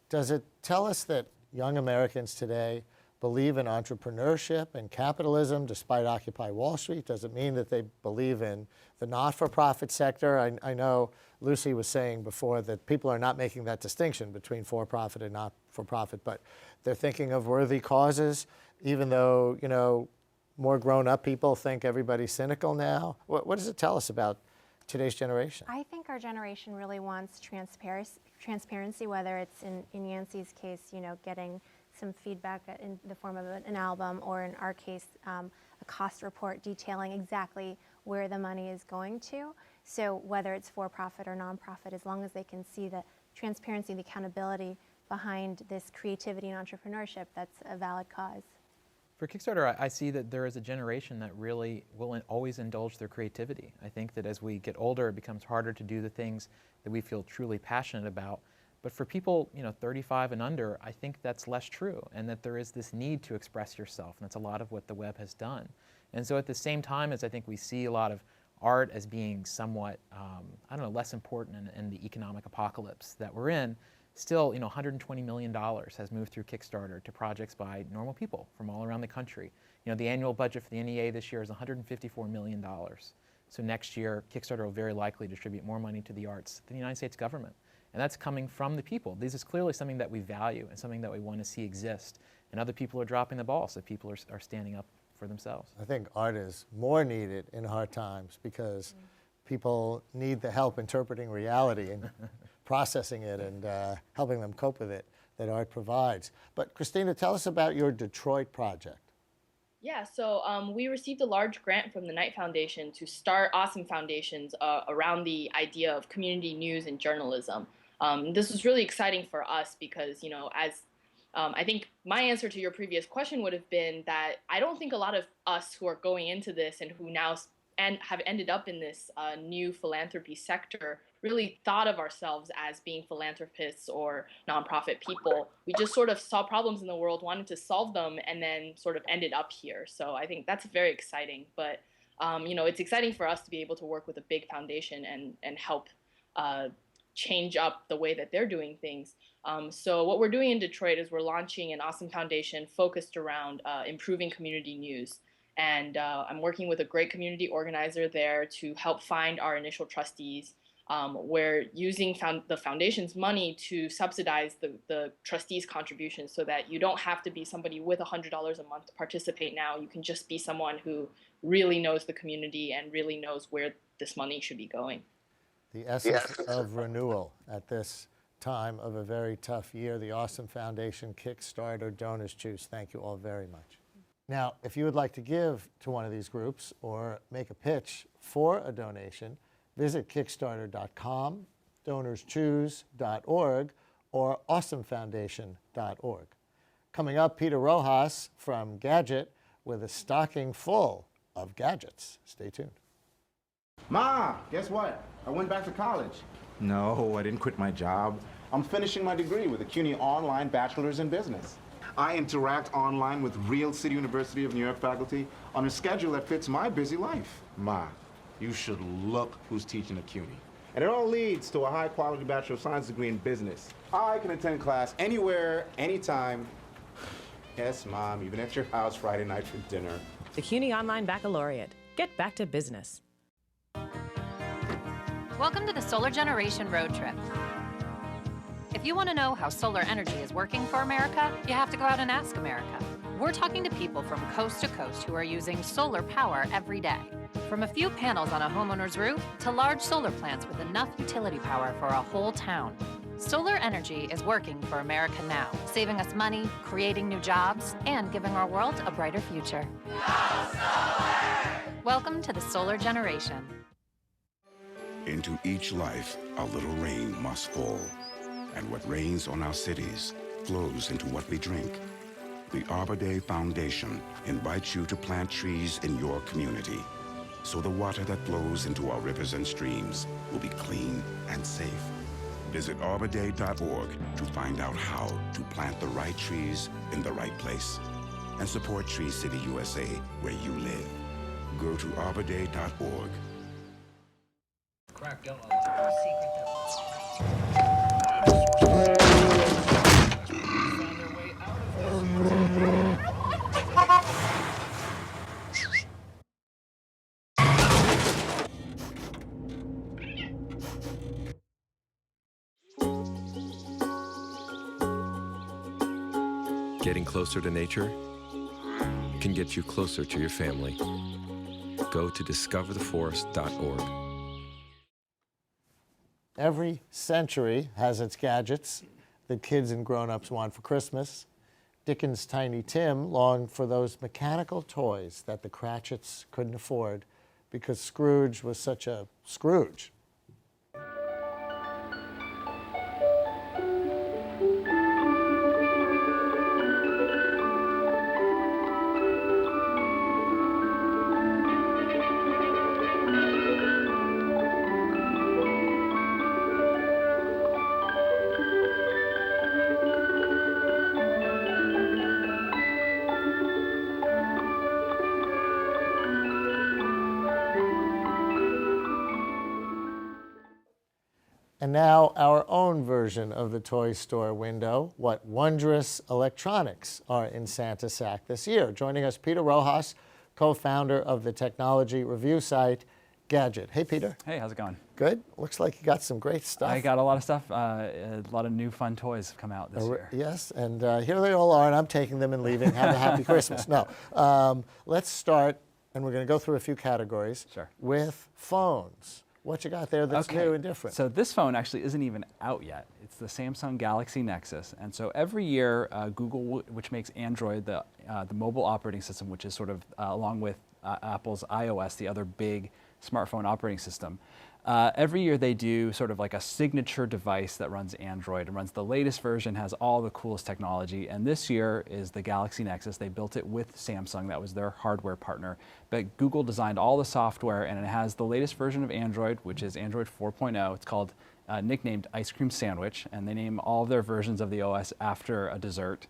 Does it tell us that young Americans today believe in entrepreneurship and capitalism despite Occupy Wall Street? Does it mean that they believe in the not-for-profit sector? I know Lucy was saying before that people are not making that distinction between for-profit and not-for-profit, but they're thinking of worthy causes, even though, more grown-up people think everybody's cynical now. What does it tell us about today's generation? I think our generation really wants transparency, whether it's in Yancey's case, getting some feedback in the form of an album, or in our case, a cost report detailing exactly where the money is going to. So whether it's for-profit or nonprofit, as long as they can see the transparency, the accountability behind this creativity and entrepreneurship, that's a valid cause. For Kickstarter, I see that there is a generation that really will always indulge their creativity. I think that as we get older, it becomes harder to do the things that we feel truly passionate about. But for people, 35 and under, I think that's less true, and that there is this need to express yourself, and that's a lot of what the web has done. And so at the same time as I think we see a lot of art as being somewhat, less important in the economic apocalypse that we're in, still, $120 million has moved through Kickstarter to projects by normal people from all around the country. The annual budget for the NEA this year is $154 million. So next year, Kickstarter will very likely distribute more money to the arts than the United States government. And that's coming from the people. This is clearly something that we value and something that we want to see exist. And other people are dropping the ball, so people are standing up for themselves. I think art is more needed in hard times because people need the help interpreting reality and processing it and helping them cope with it that art provides. But Christina, tell us about your Detroit project. Yeah, so we received a large grant from the Knight Foundation to start Awesome Foundations around the idea of community news and journalism. This was really exciting for us because, I think my answer to your previous question would have been that I don't think a lot of us who are going into this and who now have ended up in this new philanthropy sector really thought of ourselves as being philanthropists or nonprofit people. We just sort of saw problems in the world, wanted to solve them, and then sort of ended up here. So I think that's very exciting. But, it's exciting for us to be able to work with a big foundation and help change up the way that they're doing things. So what we're doing in Detroit is we're launching an Awesome Foundation focused around improving community news. And I'm working with a great community organizer there to help find our initial trustees. We're using the foundation's money to subsidize the trustees' contributions so that you don't have to be somebody with $100 a month to participate now. You can just be someone who really knows the community and really knows where this money should be going. The essence of renewal at this time of a very tough year. The Awesome Foundation, Kickstarter, Donors Choose. Thank you all very much. Now, if you would like to give to one of these groups or make a pitch for a donation, visit Kickstarter.com, DonorsChoose.org, or AwesomeFoundation.org. Coming up, Peter Rojas from Gadget with a stocking full of gadgets. Stay tuned. Ma, guess what? I went back to college. No, I didn't quit my job. I'm finishing my degree with a CUNY online bachelor's in business. I interact online with real City University of New York faculty on a schedule that fits my busy life. Ma, you should look who's teaching at CUNY. And it all leads to a high-quality Bachelor of Science degree in business. I can attend class anywhere, anytime. Yes, Mom, even at your house Friday night for dinner. The CUNY Online Baccalaureate. Get back to business. Welcome to the Solar Generation Road Trip. If you want to know how solar energy is working for America, you have to go out and ask America. We're talking to people from coast to coast who are using solar power every day. From a few panels on a homeowner's roof to large solar plants with enough utility power for a whole town. Solar energy is working for America now, saving us money, creating new jobs, and giving our world a brighter future. Go solar! Welcome to the Solar Generation. Into each life, a little rain must fall. And what rains on our cities flows into what we drink. The Arbor Day Foundation invites you to plant trees in your community, so the water that flows into our rivers and streams will be clean and safe. Visit arborday.org to find out how to plant the right trees in the right place. And support Tree City USA, where you live. Go to arborday.org. Crack don't Getting closer to nature can get you closer to your family. Go to discovertheforest.org. Every century has its gadgets that kids and grown-ups want for Christmas. Dickens' Tiny Tim longed for those mechanical toys that the Cratchits couldn't afford because Scrooge was such a Scrooge. And now our own version of the toy store window. What wondrous electronics are in Santa's sack this year? Joining us, Peter Rojas, co-founder of the technology review site Gadget. Hey, Peter. Hey, how's it going? Good. Looks like you got some great stuff. I got a lot of stuff. A lot of new fun toys have come out this year. Yes, and here they all are, and I'm taking them and leaving. Have a happy Christmas. No, let's start, and we're going to go through a few categories. Sure. With phones. What you got there that's new and different? So this phone actually isn't even out yet. It's the Samsung Galaxy Nexus. And so every year, Google, which makes Android the mobile operating system, which is sort of along with Apple's iOS, the other big smartphone operating system, every year they do sort of like a signature device that runs Android and runs the latest version, has all the coolest technology. And this year is the Galaxy Nexus. They built it with Samsung. That was their hardware partner. But Google designed all the software, and it has the latest version of Android, which is Android 4.0. It's called, nicknamed Ice Cream Sandwich, and they name all of their versions of the OS after a dessert.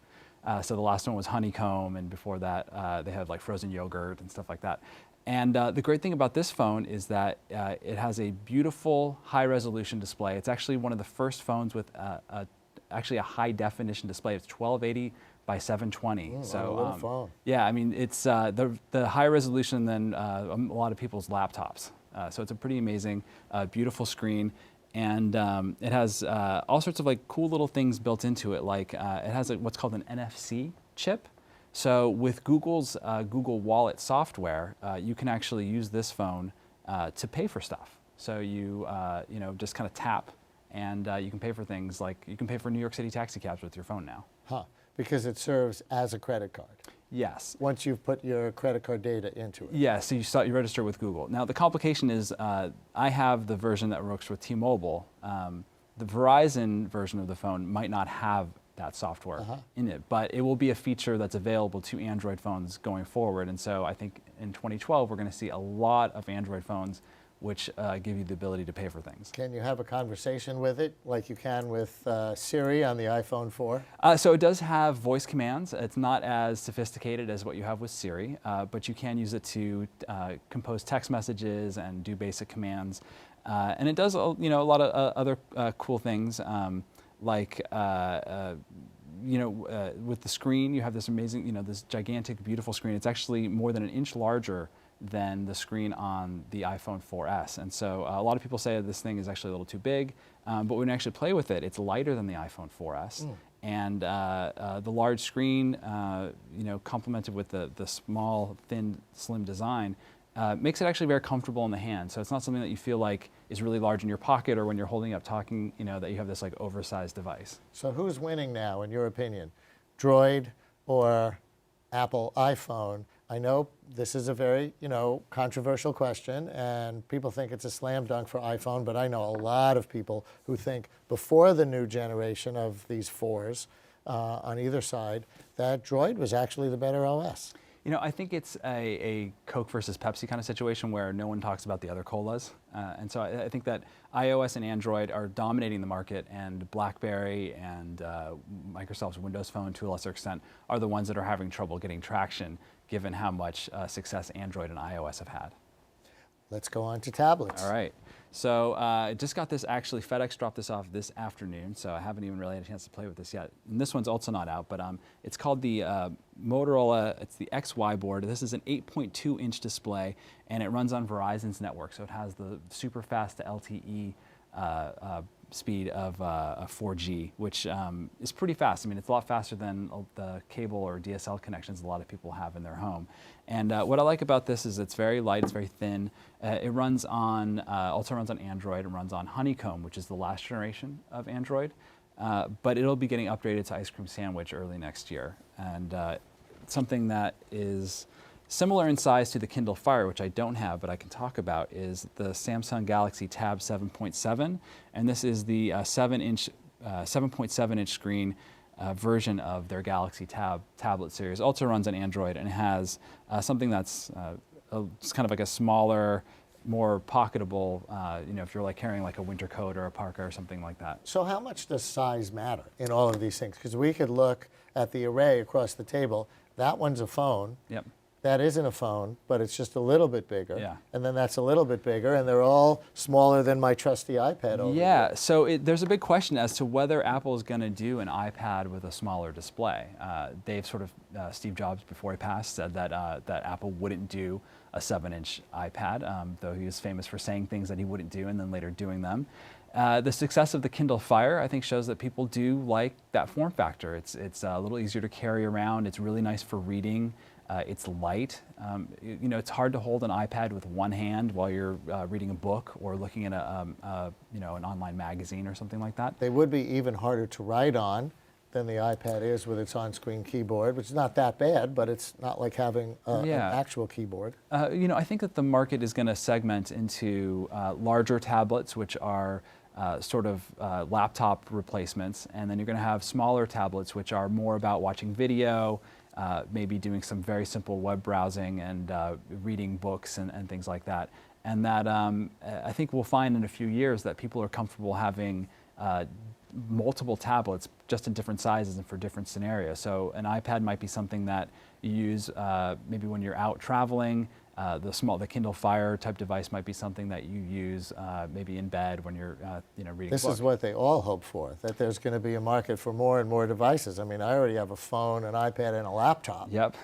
So the last one was honeycomb, and before that they had like frozen yogurt and stuff like that. And the great thing about this phone is that it has a beautiful high-resolution display. It's actually one of the first phones with actually a high-definition display. It's 1280 by 720. So phone. Yeah, I mean it's the higher resolution than a lot of people's laptops. So it's a pretty amazing, beautiful screen. And it has all sorts of like cool little things built into it. Like it has what's called an NFC chip. So with Google's Google Wallet software, you can actually use this phone to pay for stuff. So you just kind of tap, and you can pay for things like you can pay for New York City taxi cabs with your phone now. Huh? Because it serves as a credit card. Yes. Once you've put your credit card data into it. Yeah. So you register with Google. Now the complication is I have the version that works with T-Mobile. The Verizon version of the phone might not have that software in it. But it will be a feature that's available to Android phones going forward. And so I think in 2012, we're going to see a lot of Android phones which give you the ability to pay for things. Can you have a conversation with it like you can with Siri on the iPhone 4? So it does have voice commands. It's not as sophisticated as what you have with Siri, but you can use it to compose text messages and do basic commands. And it does a lot of other cool things, like with the screen, you have this amazing, this gigantic, beautiful screen. It's actually more than an inch larger than the screen on the iPhone 4S. And so a lot of people say this thing is actually a little too big, but when you actually play with it, it's lighter than the iPhone 4S. And the large screen, complemented with the small, thin, slim design, makes it actually very comfortable in the hand. So it's not something that you feel like is really large in your pocket, or when you're holding up talking, that you have this like oversized device. So who's winning now, in your opinion? Droid or Apple iPhone? I know this is a very, controversial question, and people think it's a slam dunk for iPhone, but I know a lot of people who think before the new generation of these 4s on either side, that Droid was actually the better OS. I think it's a Coke versus Pepsi kind of situation where no one talks about the other colas. And so I think that iOS and Android are dominating the market, and BlackBerry and Microsoft's Windows Phone, to a lesser extent, are the ones that are having trouble getting traction, given how much success Android and iOS have had. Let's go on to tablets. All right. So I just got this, actually, FedEx dropped this off this afternoon, so I haven't even really had a chance to play with this yet. And this one's also not out, but it's called the Motorola, it's the XY board. This is an 8.2-inch display, and it runs on Verizon's network, so it has the super fast LTE speed of 4G, which is pretty fast. I mean, it's a lot faster than the cable or DSL connections a lot of people have in their home. And what I like about this is it's very light, it's very thin. It runs on, also runs on Android. It runs on Honeycomb, which is the last generation of Android. But it'll be getting upgraded to Ice Cream Sandwich early next year. And something that is similar in size to the Kindle Fire, which I don't have, but I can talk about, is the Samsung Galaxy Tab 7.7. And this is the 7.7-inch screen version of their Galaxy Tab tablet series. Also runs on Android and has something that's just kind of like a smaller, more pocketable, if you're like carrying like a winter coat or a parka or something like that. So how much does size matter in all of these things? Because we could look at the array across the table. That one's a phone. Yep. That isn't a phone, but it's just a little bit bigger. Yeah. And then that's a little bit bigger, and they're all smaller than my trusty iPad over Yeah, here. so there's a big question as to whether Apple is going to do an iPad with a smaller display. They've sort of, Steve Jobs, before he passed, said that Apple wouldn't do a 7-inch iPad, though he was famous for saying things that he wouldn't do and then later doing them. The success of the Kindle Fire, I think, shows that people do like that form factor. It's a little easier to carry around. It's really nice for reading. It's light. It's hard to hold an iPad with one hand while you're reading a book or looking at an online magazine or something like that. They would be even harder to write on than the iPad is with its on-screen keyboard, which is not that bad, but it's not like having an actual keyboard. I think that the market is going to segment into larger tablets, which are sort of laptop replacements, and then you're going to have smaller tablets, which are more about watching video, maybe doing some very simple web browsing and reading books and things like that. And that I think we'll find in a few years that people are comfortable having multiple tablets just in different sizes and for different scenarios. So an iPad might be something that you use maybe when you're out traveling. The Kindle Fire type device might be something that you use maybe in bed when you're reading This a book. is what they all hope for, that there's going to be a market for more and more devices. I mean, I already have a phone, an iPad, and a laptop. Yep,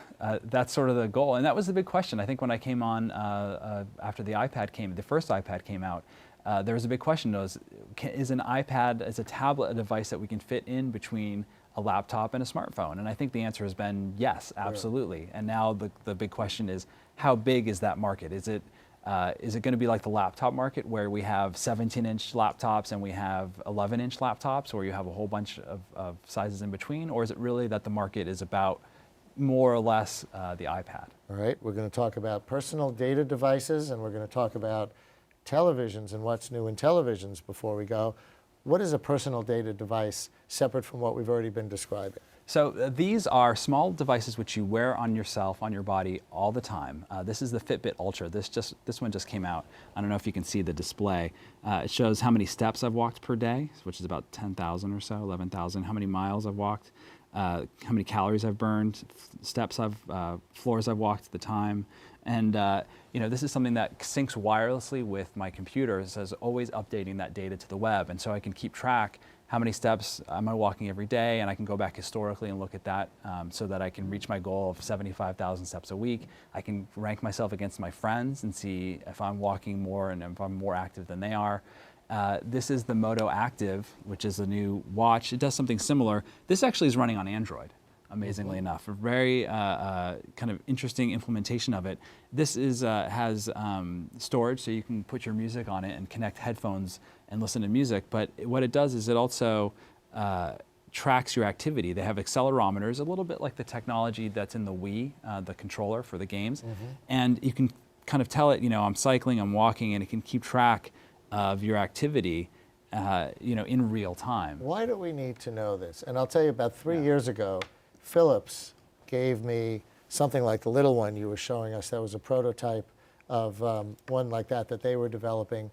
that's sort of the goal. And that was the big question. I think when I came on after the first iPad came out, there was a big question, is an iPad, as a tablet, a device that we can fit in between a laptop and a smartphone? And I think the answer has been yes, absolutely. Sure. And now the big question is, how big is that market? Is it going to be like the laptop market, where we have 17-inch laptops and we have 11-inch laptops, or you have a whole bunch of sizes in between? Or is it really that the market is about more or less the iPad? All right, we're going to talk about personal data devices, and we're going to talk about televisions and what's new in televisions before we go. What is a personal data device separate from what we've already been describing? So these are small devices which you wear on yourself, on your body, all the time. This is the Fitbit Ultra. This one just came out. I don't know if you can see the display. It shows how many steps I've walked per day, which is about 10,000 or so, 11,000. How many miles I've walked, how many calories I've burned, floors I've walked at the time. And this is something that syncs wirelessly with my computer, so it's always updating that data to the web. And so I can keep track how many steps am I walking every day, and I can go back historically and look at that so that I can reach my goal of 75,000 steps a week. I can rank myself against my friends and see if I'm walking more and if I'm more active than they are. This is the Moto Active, which is a new watch. It does something similar. This actually is running on Android, amazingly enough. A very kind of interesting implementation of it. This has storage, so you can put your music on it and connect headphones and listen to music. But what it does is it also tracks your activity. They have accelerometers, a little bit like the technology that's in the Wii, the controller for the games. And you can kind of tell it, I'm cycling, I'm walking, and it can keep track of your activity in real time. Why do we need to know this? And I'll tell you, about 3 years ago, Philips gave me something like the little one you were showing us. That was a prototype of one like that they were developing.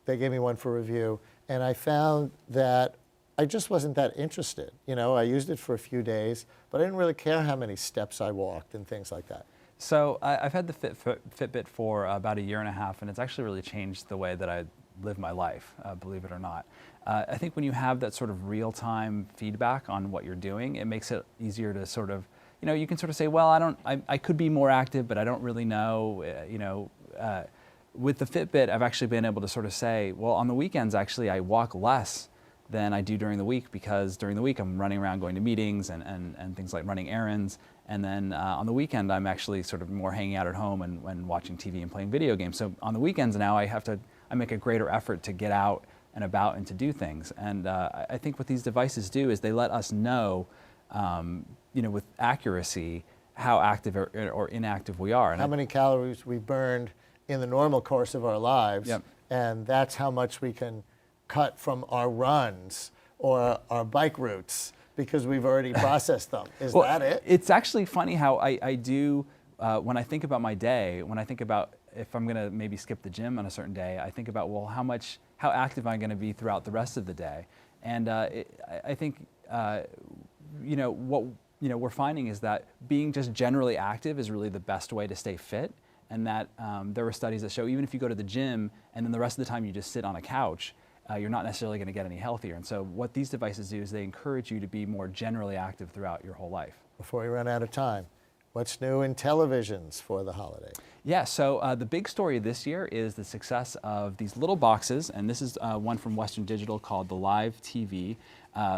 They gave me one for review, and I found that I just wasn't that interested. I used it for a few days, but I didn't really care how many steps I walked and things like that. So I've had the Fitbit for about 1.5 years, and it's actually really changed the way that I live my life, believe it or not. I think when you have that sort of real-time feedback on what you're doing, it makes it easier to sort of, you can sort of say, well, I could be more active, but I don't really know, With the Fitbit, I've actually been able to sort of say, well, on the weekends, actually, I walk less than I do during the week, because during the week, I'm running around going to meetings and things like running errands. And then on the weekend, I'm actually sort of more hanging out at home and watching TV and playing video games. So on the weekends now, I make a greater effort to get out and about and to do things. And I think what these devices do is they let us know, with accuracy, how active or inactive we are. And how many calories we burned in the normal course of our lives, and that's how much we can cut from our runs or our bike routes because we've already processed them. Is that it? It's actually funny how I do, when I think about my day, when I think about if I'm going to maybe skip the gym on a certain day, I think about, well, how active am I going to be throughout the rest of the day? And I think, what we're finding is that being just generally active is really the best way to stay fit. And that there were studies that show even if you go to the gym and then the rest of the time you just sit on a couch, you're not necessarily going to get any healthier. And so what these devices do is they encourage you to be more generally active throughout your whole life. Before we run out of time, what's new in televisions for the holiday? Yeah, so the big story this year is the success of these little boxes, and this is one from Western Digital called the Live TV.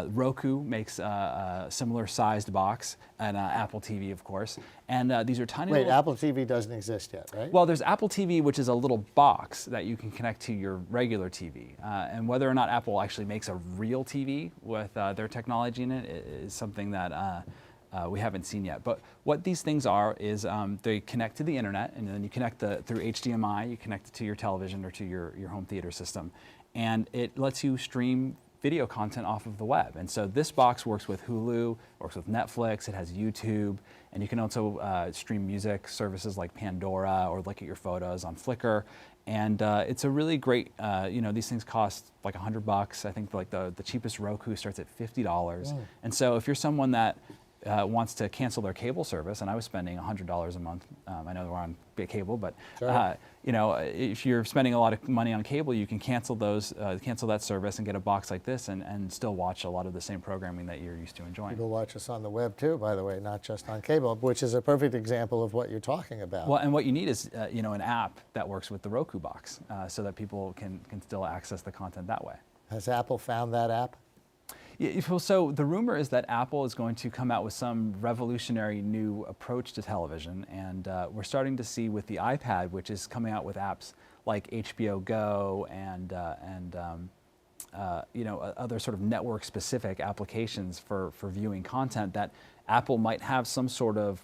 Roku makes a similar sized box, and Apple TV, of course. And these are tiny little... Apple TV doesn't exist yet, right? Well, there's Apple TV, which is a little box that you can connect to your regular TV. And whether or not Apple actually makes a real TV with their technology in it is something that we haven't seen yet. But what these things are is they connect to the internet, and then you connect through HDMI, you connect it to your television or to your home theater system. And it lets you stream video content off of the web. And so this box works with Hulu, works with Netflix, it has YouTube, and you can also stream music services like Pandora or look at your photos on Flickr. And it's a really great, these things cost like $100. I think like the cheapest Roku starts at $50. And so if you're someone that wants to cancel their cable service, and I was spending $100 a month. I know we're on big cable, but sure. If you're spending a lot of money on cable, you can cancel that service and get a box like this, and still watch a lot of the same programming that you're used to enjoying. People watch us on the web too, by the way, not just on cable, which is a perfect example of what you're talking about. Well, and what you need is an app that works with the Roku box, so that people can still access the content that way. Has Apple found that app? Yeah, so the rumor is that Apple is going to come out with some revolutionary new approach to television, and we're starting to see with the iPad, which is coming out with apps like HBO Go and other sort of network-specific applications for viewing content, that Apple might have some sort of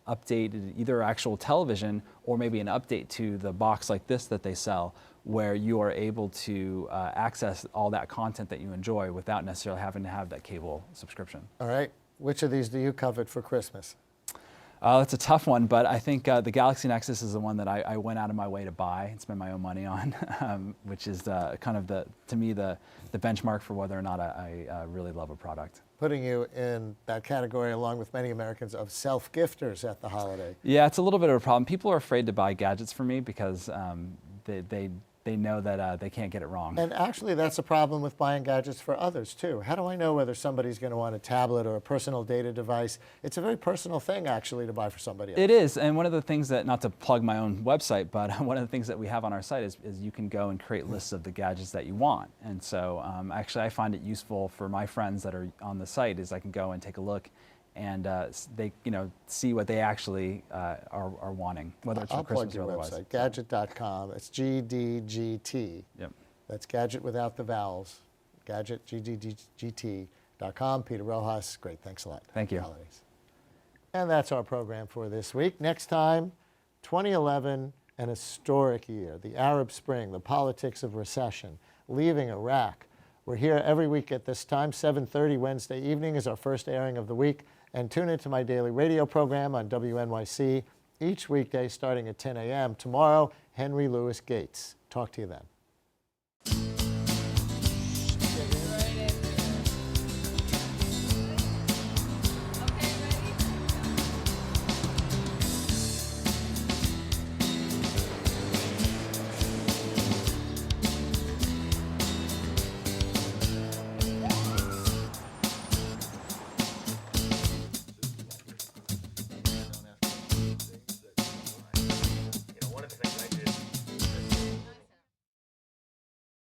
update, either actual television or maybe an update to the box like this that they sell, where you are able to access all that content that you enjoy without necessarily having to have that cable subscription. All right. Which of these do you covet for Christmas? That's a tough one, but I think the Galaxy Nexus is the one that I went out of my way to buy and spend my own money on, which is kind of to me the benchmark for whether or not I really love a product. Putting you in that category along with many Americans of self-gifters at the holiday. Yeah, it's a little bit of a problem. People are afraid to buy gadgets for me because they know that they can't get it wrong. And actually, that's a problem with buying gadgets for others, too. How do I know whether somebody's going to want a tablet or a personal data device? It's a very personal thing, actually, to buy for somebody else. It is, and one of the things that, not to plug my own website, but one of the things that we have on our site is you can go and create lists of the gadgets that you want. And so actually, I find it useful for my friends that are on the site is I can go and take a look and they see what they actually are wanting, whether it's for Christmas or otherwise. I'll plug your website, gadget.com. It's GDGT. Yep. That's gadget without the vowels. Gadget, GDGT.com. Peter Rojas, great, thanks a lot. Thank you. Holidays. And that's our program for this week. Next time, 2011, an historic year. The Arab Spring, the politics of recession, leaving Iraq. We're here every week at this time. 7:30 Wednesday evening is our first airing of the week. And tune into my daily radio program on WNYC each weekday starting at 10 a.m. Tomorrow, Henry Louis Gates. Talk to you then.